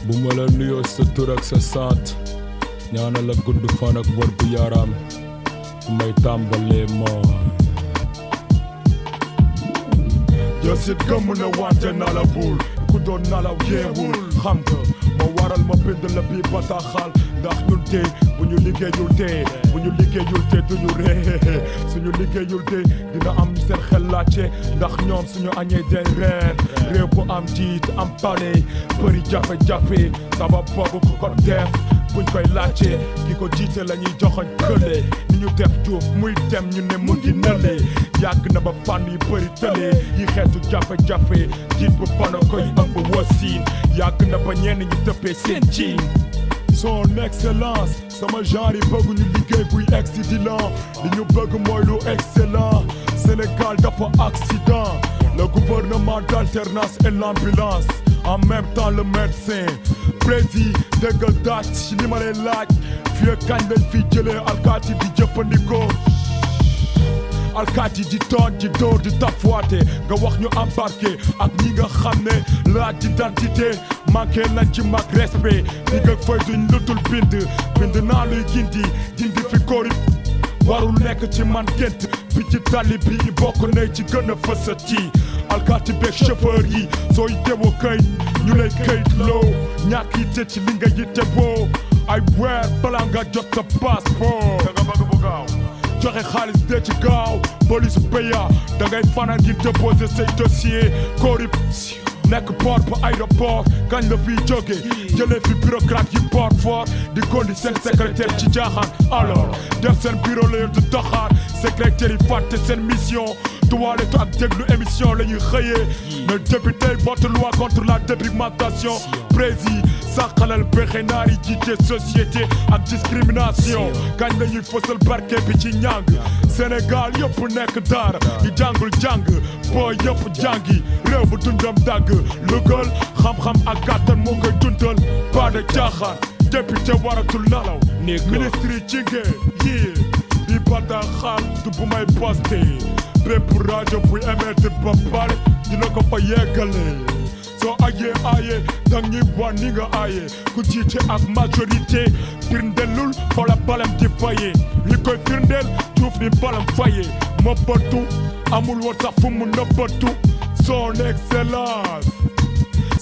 bu ma la nuyoo sa tur ak sa sant ñaanal la gudd fan ak wër bu yaram may tàmbalee mooy jësit gëmm na wante nalawul ku doon nalaw yeewul xam nga ma waral ma bind la bii bataaxal ndax ñun tey bu ñu liggéeyul tey duñu ree suñu liggéeyul tey dina am ñu seen xel laajte ndax ñoom suñu añee den reer réew bu am jiit am pale bëri jafe-jafe sabab boobu ku ko def buñ koy laajte ki ko jiite la ñuy joxoñ kële ni ñu def Juuf muy dem ñu ne mu ngi nële yàgg na ba fànn yi bëri tële yi xeetu jafe-jafe jiit bu bana koy ëmb wasiin yàgg na ba ñenn ñi dëppee seen ciin son excellence sama genre yi bëgguñu liggéey buy excellent li ñu bëgg mooy lu excellent Sénégal dafa accident le gouvernement d'alternance et l'ambulance en même temps le médecin président déggal daaj ci li ma lay laaj fii kañ lañ fi jëlee alkaati di jëfandikoo alkaati di toon di dóor di tafuwaate nga wax ñu embarqué ak ñi nga xam ne laaj d'identité manqué nañ ci mag respect di nga fay duñ lutul bind naa luy dindi fi korip warul nekk ci man gént bi ci tali bi bokk na ci gën a fësati alkaati beeg chauffeur yi sooy dewoo kayit ñu lay kayit loo ñàkk yitte ci li nga yitte boo ay weer balaa nga jot sa passeport da nga bëgg bu gaaw joxe xaalis de ci gaaw police paya da ngay fanaan ngir déposer say dossier corruption nekk port ba aéroport kañ la fiy jóge jëlee fi bureaucrate yi port fort di gondi seen secrétaire ci jaaxaan alors def seen bureau la du doxaar secrétaire yi fàtte seen mission tuwaaletu ak déglu émission la ñuy xëyee ne député vote loi contre la dépigmentation président sàqalal pexe naar yi jiite société ak discrimination kañ la ñuy fësal barke bi ci ñàng Sénégal yëpp nekk daara yi jàngul jàng boo yëpp jàngi réew bu dundam dàgg lugal xam-xam ak gàttan moo koy dundal pas de caaxaan député waratul nalaw ministre yi ci ngeen yii bi bataaxal du bu may posté bépp rajo buy émettre ba pare dina ko fa yeggale soo aaye dang ñuy wan ni nga aaye ku jiite ak majorité firndelul xoola balam di faye li koy firndeel Juuf ni balam faye ma bëtu amul woon sax fu mu nëbbatu son excellence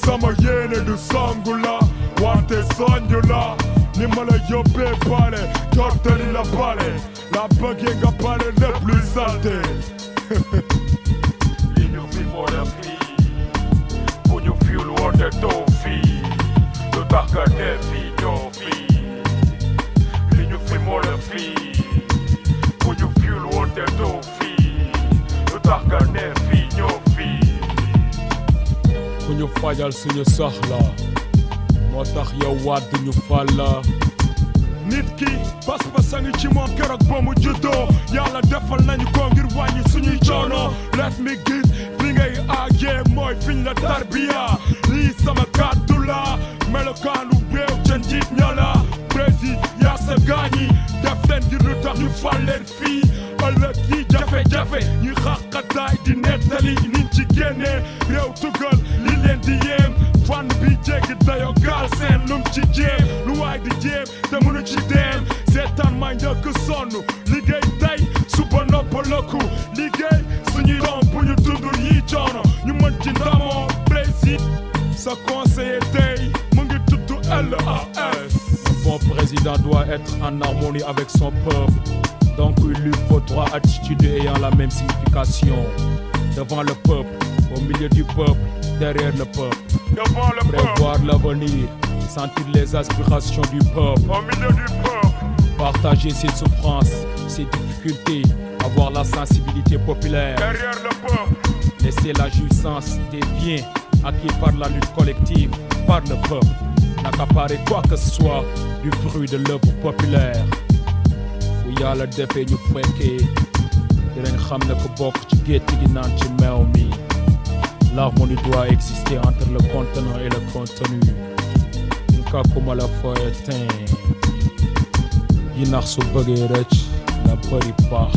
sama yéene du songu la wante soñu la ni ma la yóbbee pare jortali la pare la bëggee nga pare le plus salté li ñu fi moo la fii bu ñu fiul woote doo fii lu tax nga ne fii ñoo fii li ñu fi moo la fii bu ñu fiul woote doo fii lu tax nga ne fii ñoo fii ku ñu fajal suñu soxla moo tax yow waat ñu fal la nit ki pas-pas a ngi ci moom keroog ba mu juddoo yàlla defal nañu ko ngir wàññi suñuy coono let me gis fi ngay aagee mooy fiñ la tarbiya lii sama kàddu la melokaanu réew ca njiit ña la président yaa sa gaañi def leen ngir lu tax ñu fal leen fii ëllëg yi jafe-jafe ñu xaqataay di nettali niñ ci génnee réew tugal li leen di yéem fànn bi jéggi dayo gaal seen lum ci jéem lu waay di jéem te mënu ci deem seetaan may njëkk sonn liggéey tey suba noppalaku liggéey suñuy doom bu ñu dundul yi coono ñu mën ci ndamoo président sa conseiller tey mu ngi tudd LAS. Un bon président doit être en harmonie avec son peuple. Donc il lui faut trois attitudes ayant la même signification. Devant le peuple, au milieu du peuple, derrière le peuple. Devant le peuple. Prévoir l'avenir, sentir les aspirations du peuple. Au milieu du peuple. Partager ses souffrances, ses difficultés, avoir la sensibilité populaire. Derrière le peuple. Laisser la jouissance des biens acquis par la lutte collective, par le peuple. N'accaparer quoi que ce soit du fruit de l'œuvre populaire. bu yàlla defee ñu fekkee dinañ xam ne ko bokk ci gétt gi naan ci meew mi. L'harmonie doit exister entre le contenant et le contenu. Nka kuma la fooye teen yi nax su bëggee rëcc na bëri baax.